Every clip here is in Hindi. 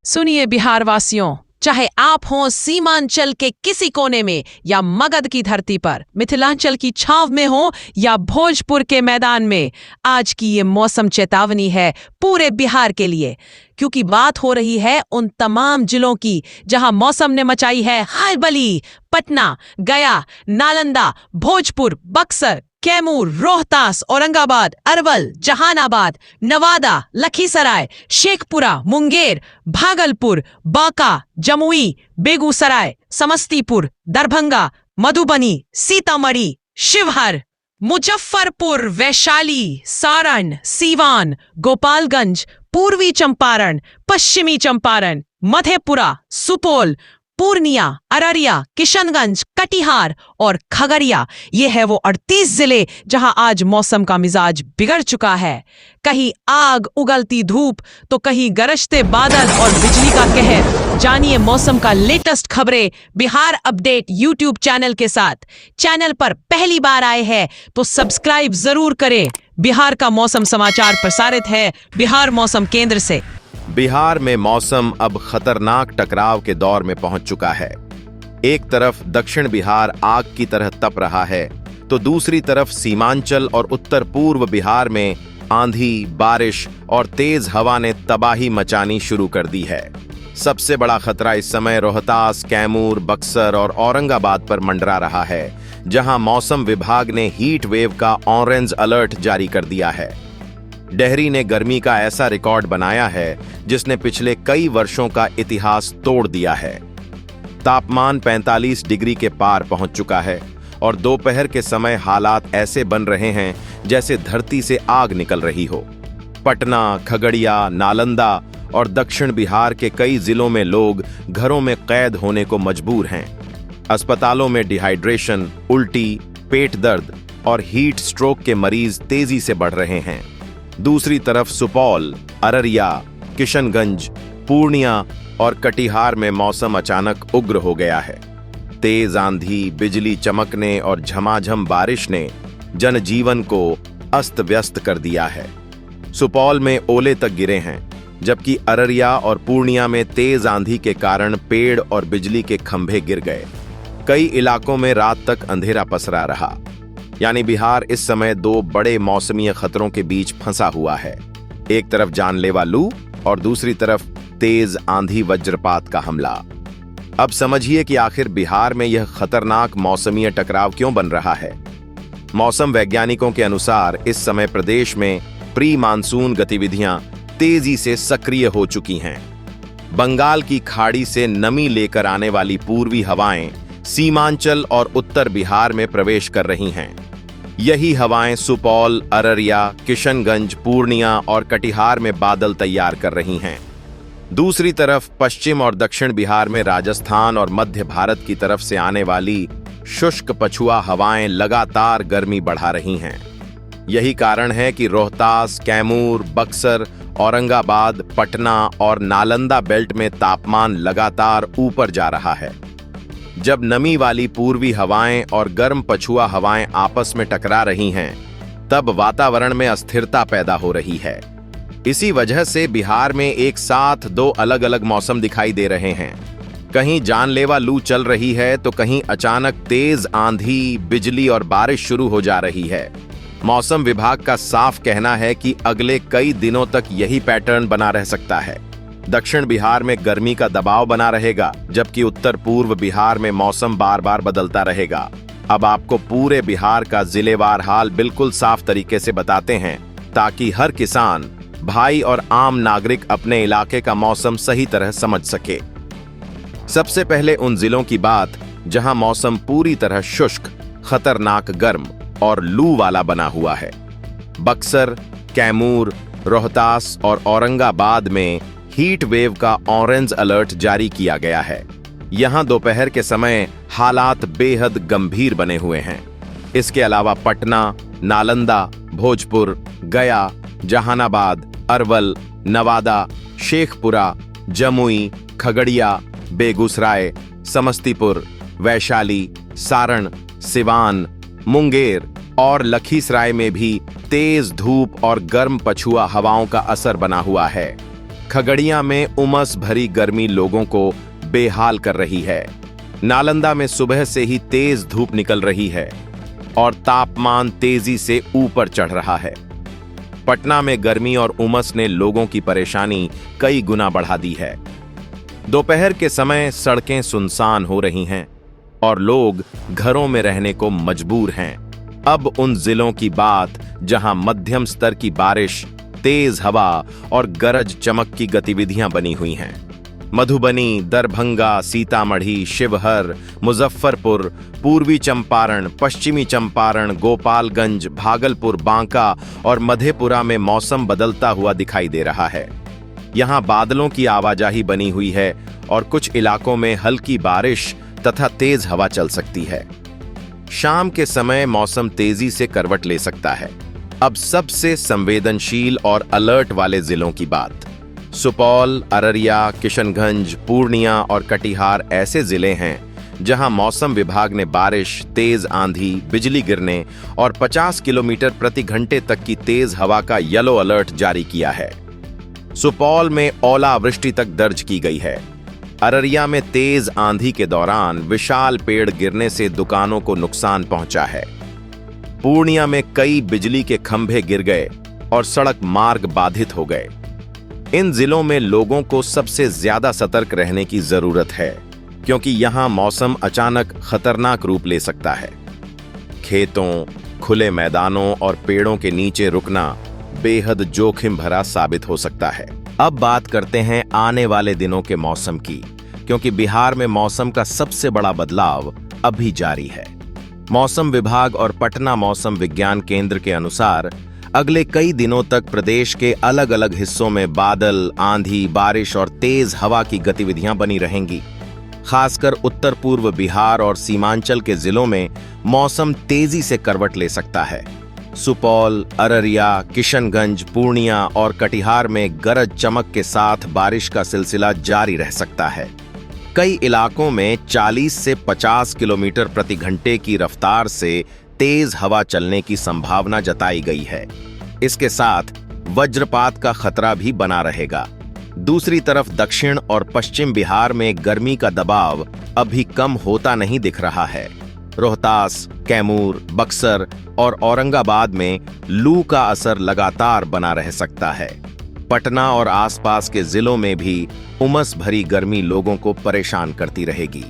सुनिए बिहार वासियों, चाहे आप हों सीमांचल के किसी कोने में या मगध की धरती पर, मिथिलांचल की छाव में हो या भोजपुर के मैदान में, आज की ये मौसम चेतावनी है पूरे बिहार के लिए। क्योंकि बात हो रही है उन तमाम जिलों की जहां मौसम ने मचाई है हलबली। पटना, गया, नालंदा, भोजपुर, बक्सर, कैमूर, रोहतास, औरंगाबाद, अरवल, जहानाबाद, नवादा, लखीसराय, शेखपुरा, मुंगेर, भागलपुर, बांका, जमुई, बेगूसराय, समस्तीपुर, दरभंगा, मधुबनी, सीतामढ़ी, शिवहर, मुजफ्फरपुर, वैशाली, सारण, सीवान, गोपालगंज, पूर्वी चंपारण, पश्चिमी चंपारण, मधेपुरा, सुपौल, पूर्णिया, अररिया, किशनगंज, कटिहार और खगड़िया, ये है वो 38 जिले जहां आज मौसम का मिजाज बिगड़ चुका है। कहीं आग उगलती धूप तो कहीं गरजते बादल और बिजली का कहर। जानिए मौसम का लेटेस्ट खबरें बिहार अपडेट यूट्यूब चैनल के साथ। चैनल पर पहली बार आए हैं तो सब्सक्राइब जरूर करें। बिहार का मौसम समाचार प्रसारित है बिहार मौसम केंद्र से। बिहार में मौसम अब खतरनाक टकराव के दौर में पहुंच चुका है। एक तरफ दक्षिण बिहार आग की तरह तप रहा है तो दूसरी तरफ सीमांचल और उत्तर पूर्व बिहार में आंधी, बारिश और तेज हवा ने तबाही मचानी शुरू कर दी है। सबसे बड़ा खतरा इस समय रोहतास, कैमूर, बक्सर और औरंगाबाद पर मंडरा रहा है, जहां मौसम विभाग ने हीट वेव का ऑरेंज अलर्ट जारी कर दिया है। डेहरी ने गर्मी का ऐसा रिकॉर्ड बनाया है जिसने पिछले कई वर्षों का इतिहास तोड़ दिया है। तापमान 45 डिग्री के पार पहुंच चुका है और दोपहर के समय हालात ऐसे बन रहे हैं जैसे धरती से आग निकल रही हो। पटना, खगड़िया, नालंदा और दक्षिण बिहार के कई जिलों में लोग घरों में कैद होने को मजबूर हैं। अस्पतालों में डिहाइड्रेशन, उल्टी, पेट दर्द और हीट स्ट्रोक के मरीज तेजी से बढ़ रहे हैं। दूसरी तरफ सुपौल, अररिया, किशनगंज, पूर्णिया और कटिहार में मौसम अचानक उग्र हो गया है। तेज आंधी, बिजली चमकने और झमाझम बारिश ने जनजीवन को अस्त व्यस्त कर दिया है। सुपौल में ओले तक गिरे हैं, जबकि अररिया और पूर्णिया में तेज आंधी के कारण पेड़ और बिजली के खंभे गिर गए। कई इलाकों में रात तक अंधेरा पसरा रहा। यानी बिहार इस समय दो बड़े मौसमी खतरों के बीच फंसा हुआ है। एक तरफ जानलेवा लू और दूसरी तरफ तेज आंधी वज्रपात का हमला। अब समझिए कि आखिर बिहार में यह खतरनाक मौसमी टकराव क्यों बन रहा है। मौसम वैज्ञानिकों के अनुसार इस समय प्रदेश में प्री मानसून गतिविधियां तेजी से सक्रिय हो चुकी हैं। बंगाल की खाड़ी से नमी लेकर आने वाली पूर्वी हवाएं सीमांचल और उत्तर बिहार में प्रवेश कर रही हैं। यही हवाएं सुपौल, अररिया, किशनगंज, पूर्णिया और कटिहार में बादल तैयार कर रही हैं। दूसरी तरफ पश्चिम और दक्षिण बिहार में राजस्थान और मध्य भारत की तरफ से आने वाली शुष्क पछुआ हवाएं लगातार गर्मी बढ़ा रही हैं। यही कारण है कि रोहतास, कैमूर, बक्सर, औरंगाबाद, पटना और नालंदा बेल्ट में तापमान लगातार ऊपर जा रहा है। जब नमी वाली पूर्वी हवाएं और गर्म पछुआ हवाएं आपस में टकरा रही हैं, तब वातावरण में अस्थिरता पैदा हो रही है। इसी वजह से बिहार में एक साथ दो अलग अलग मौसम दिखाई दे रहे हैं। कहीं जानलेवा लू चल रही है तो कहीं अचानक तेज आंधी, बिजली और बारिश शुरू हो जा रही है। मौसम विभाग का साफ कहना है कि अगले कई दिनों तक यही पैटर्न बना रह सकता है। दक्षिण बिहार में गर्मी का दबाव बना रहेगा, जबकि उत्तर पूर्व बिहार में मौसम बार बार बदलता रहेगा। अब आपको पूरे बिहार का जिलेवार हाल बिल्कुल साफ तरीके से बताते हैं, ताकि हर किसान भाई और आम नागरिक अपने इलाके का मौसम सही तरह समझ सके। सबसे पहले उन जिलों की बात जहां मौसम पूरी तरह शुष्क, खतरनाक गर्म और लू वाला बना हुआ है। बक्सर, कैमूर, रोहतास और औरंगाबाद में हीट वेव का ऑरेंज अलर्ट जारी किया गया है। यहां दोपहर के समय हालात बेहद गंभीर बने हुए हैं। इसके अलावा पटना, नालंदा, भोजपुर, गया, जहानाबाद, अरवल, नवादा, शेखपुरा, जमुई, खगड़िया, बेगूसराय, समस्तीपुर, वैशाली, सारण, सिवान, मुंगेर और लखीसराय में भी तेज धूप और गर्म पछुआ हवाओं का असर बना हुआ है। खगड़िया में उमस भरी गर्मी लोगों को बेहाल कर रही है। नालंदा में सुबह से ही तेज धूप निकल रही है और तापमान तेजी से ऊपर चढ़ रहा है। पटना में गर्मी और उमस ने लोगों की परेशानी कई गुना बढ़ा दी है। दोपहर के समय सड़कें सुनसान हो रही हैं और लोग घरों में रहने को मजबूर हैं। अब उन जिलों की बात जहां मध्यम स्तर की बारिश, तेज हवा और गरज चमक की गतिविधियां बनी हुई हैं। मधुबनी, दरभंगा, सीतामढ़ी, शिवहर, मुजफ्फरपुर, पूर्वी चंपारण, पश्चिमी चंपारण, गोपालगंज, भागलपुर, बांका और मधेपुरा में मौसम बदलता हुआ दिखाई दे रहा है। यहां बादलों की आवाजाही बनी हुई है और कुछ इलाकों में हल्की बारिश तथा तेज हवा चल सकती है। शाम के समय मौसम तेजी से करवट ले सकता है। अब सबसे संवेदनशील और अलर्ट वाले जिलों की बात। सुपौल, अररिया, किशनगंज, पूर्णिया और कटिहार ऐसे जिले हैं जहां मौसम विभाग ने बारिश, तेज आंधी, बिजली गिरने और 50 किलोमीटर प्रति घंटे तक की तेज हवा का येलो अलर्ट जारी किया है। सुपौल में ओलावृष्टि तक दर्ज की गई है। अररिया में तेज आंधी के दौरान विशाल पेड़ गिरने से दुकानों को नुकसान पहुंचा है। पूर्णिया में कई बिजली के खंभे गिर गए और सड़क मार्ग बाधित हो गए। इन जिलों में लोगों को सबसे ज्यादा सतर्क रहने की जरूरत है, क्योंकि यहां मौसम अचानक खतरनाक रूप ले सकता है। खेतों, खुले मैदानों और पेड़ों के नीचे रुकना बेहद जोखिम भरा साबित हो सकता है। अब बात करते हैं आने वाले दिनों के मौसम की, क्योंकि बिहार में मौसम का सबसे बड़ा बदलाव अभी जारी है। मौसम विभाग और पटना मौसम विज्ञान केंद्र के अनुसार अगले कई दिनों तक प्रदेश के अलग अलग हिस्सों में बादल, आंधी, बारिश और तेज हवा की गतिविधियां बनी रहेंगी। खासकर उत्तर पूर्व बिहार और सीमांचल के जिलों में मौसम तेजी से करवट ले सकता है। सुपौल, अररिया, किशनगंज, पूर्णिया और कटिहार में गरज चमक के साथ बारिश का सिलसिला जारी रह सकता है। कई इलाकों में 40 से 50 किलोमीटर प्रति घंटे की रफ्तार से तेज हवा चलने की संभावना जताई गई है। इसके साथ वज्रपात का खतरा भी बना रहेगा। दूसरी तरफ दक्षिण और पश्चिम बिहार में गर्मी का दबाव अभी कम होता नहीं दिख रहा है। रोहतास, कैमूर, बक्सर और औरंगाबाद में लू का असर लगातार बना रह सकता है। पटना और आसपास के जिलों में भी उमस भरी गर्मी लोगों को परेशान करती रहेगी।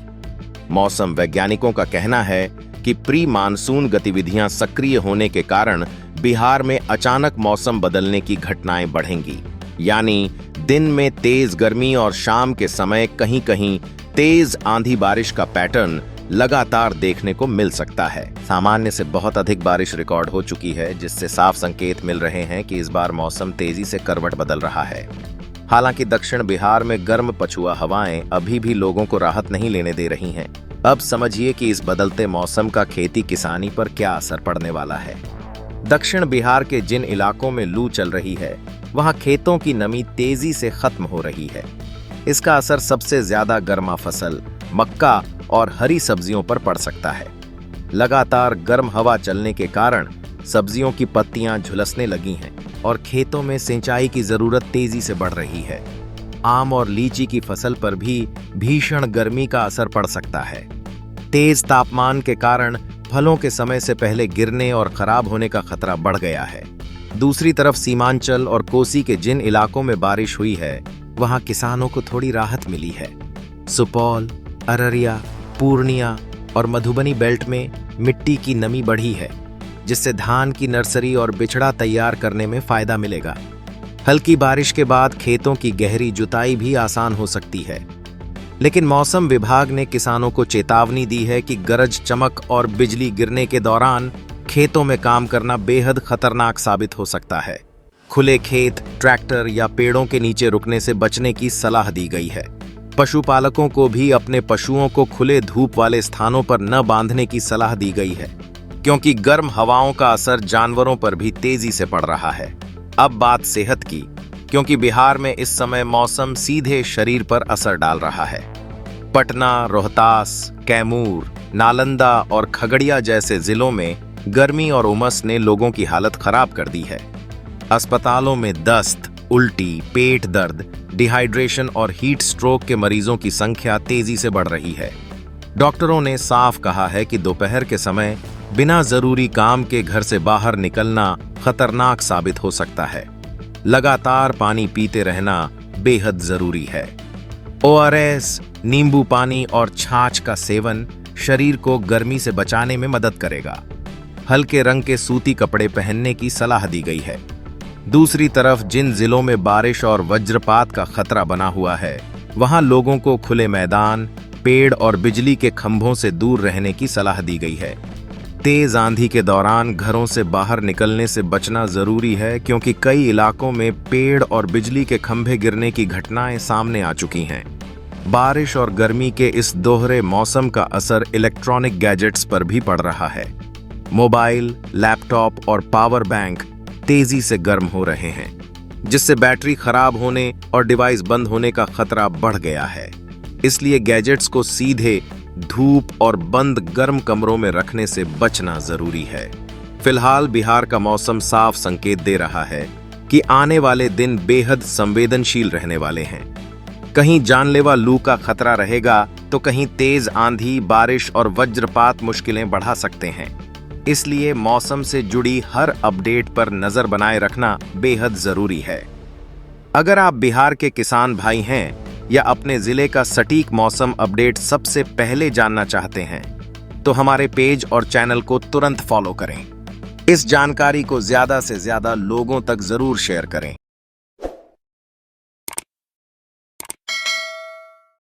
मौसम वैज्ञानिकों का कहना है कि प्री मानसून गतिविधियां सक्रिय होने के कारण बिहार में अचानक मौसम बदलने की घटनाएं बढ़ेंगी। यानी दिन में तेज गर्मी और शाम के समय कहीं कहीं तेज आंधी बारिश का पैटर्न लगातार देखने को मिल सकता है। सामान्य से बहुत अधिक बारिश रिकॉर्ड हो चुकी है, जिससे साफ संकेत मिल रहे हैं कि इस बार मौसम तेजी से करवट बदल रहा है। हालांकि दक्षिण बिहार में गर्म पछुआ हवाएं अभी भी लोगों को राहत नहीं लेने दे रही हैं। अब समझिए कि इस बदलते मौसम का खेती किसानी पर क्या असर पड़ने वाला है। दक्षिण बिहार के जिन इलाकों में लू चल रही है, वहां खेतों की नमी तेजी से खत्म हो रही है। इसका असर सबसे ज्यादा गर्मा फसल, मक्का और हरी सब्जियों पर पड़ सकता है। लगातार गर्म हवा चलने के कारण सब्जियों की पत्तियां झुलसने लगी हैं और खेतों में सिंचाई की जरूरत तेजी से बढ़ रही है। आम और लीची की फसल पर भी भीषण गर्मी का असर पड़ सकता है। तेज तापमान के कारण फलों के समय से पहले गिरने और खराब होने का खतरा बढ़ गया है। दूसरी तरफ सीमांचल और कोसी के जिन इलाकों में बारिश हुई है, वहां किसानों को थोड़ी राहत मिली है। सुपौल, अररिया, पूर्णिया और मधुबनी बेल्ट में मिट्टी की नमी बढ़ी है, जिससे धान की नर्सरी और बिचड़ा तैयार करने में फायदा मिलेगा। हल्की बारिश के बाद खेतों की गहरी जुताई भी आसान हो सकती है। लेकिन मौसम विभाग ने किसानों को चेतावनी दी है कि गरज चमक और बिजली गिरने के दौरान खेतों में काम करना बेहद खतरनाक साबित हो सकता है। खुले खेत, ट्रैक्टर या पेड़ों के नीचे रुकने से बचने की सलाह दी गई है। पशुपालकों को भी अपने पशुओं को खुले धूप वाले स्थानों पर न बांधने की सलाह दी गई है, क्योंकि गर्म हवाओं का असर जानवरों पर भी तेजी से पड़ रहा है। अब बात सेहत की, क्योंकि बिहार में इस समय मौसम सीधे शरीर पर असर डाल रहा है। पटना, रोहतास, कैमूर, नालंदा और खगड़िया जैसे जिलों में गर्मी और उमस ने लोगों की हालत खराब कर दी है। अस्पतालों में दस्त, उल्टी, पेट दर्द, डिहाइड्रेशन और हीट स्ट्रोक के मरीजों की संख्या तेजी से बढ़ रही है। डॉक्टरों ने साफ कहा है कि दोपहर के समय बिना जरूरी काम के घर से बाहर निकलना खतरनाक साबित हो सकता है। लगातार पानी पीते रहना बेहद जरूरी है। ORS, नींबू पानी और छाछ का सेवन शरीर को गर्मी से बचाने में मदद करेगा। हल्के रंग के सूती कपड़े पहनने की सलाह दी गई है। दूसरी तरफ जिन जिलों में बारिश और वज्रपात का खतरा बना हुआ है, वहां लोगों को खुले मैदान, पेड़ और बिजली के खंभों से दूर रहने की सलाह दी गई है। तेज आंधी के दौरान घरों से बाहर निकलने से बचना जरूरी है, क्योंकि कई इलाकों में पेड़ और बिजली के खंभे गिरने की घटनाएं सामने आ चुकी हैं। बारिश और गर्मी के इस दोहरे मौसम का असर इलेक्ट्रॉनिक गैजेट्स पर भी पड़ रहा है। मोबाइल, लैपटॉप और पावर बैंक तेजी से गर्म हो रहे हैं, जिससे बैटरी खराब होने और डिवाइस बंद होने का खतरा बढ़ गया है। इसलिए गैजेट्स को सीधे धूप और बंद गर्म कमरों में रखने से बचना जरूरी है। फिलहाल बिहार का मौसम साफ संकेत दे रहा है कि आने वाले दिन बेहद संवेदनशील रहने वाले हैं। कहीं जानलेवा लू का खतरा रहेगा, तो कहीं तेज आंधी, बारिश और वज्रपात मुश्किलें बढ़ा सकते हैं। इसलिए मौसम से जुड़ी हर अपडेट पर नजर बनाए रखना बेहद जरूरी है। अगर आप बिहार के किसान भाई हैं या अपने जिले का सटीक मौसम अपडेट सबसे पहले जानना चाहते हैं, तो हमारे पेज और चैनल को तुरंत फॉलो करें। इस जानकारी को ज्यादा से ज्यादा लोगों तक जरूर शेयर करें।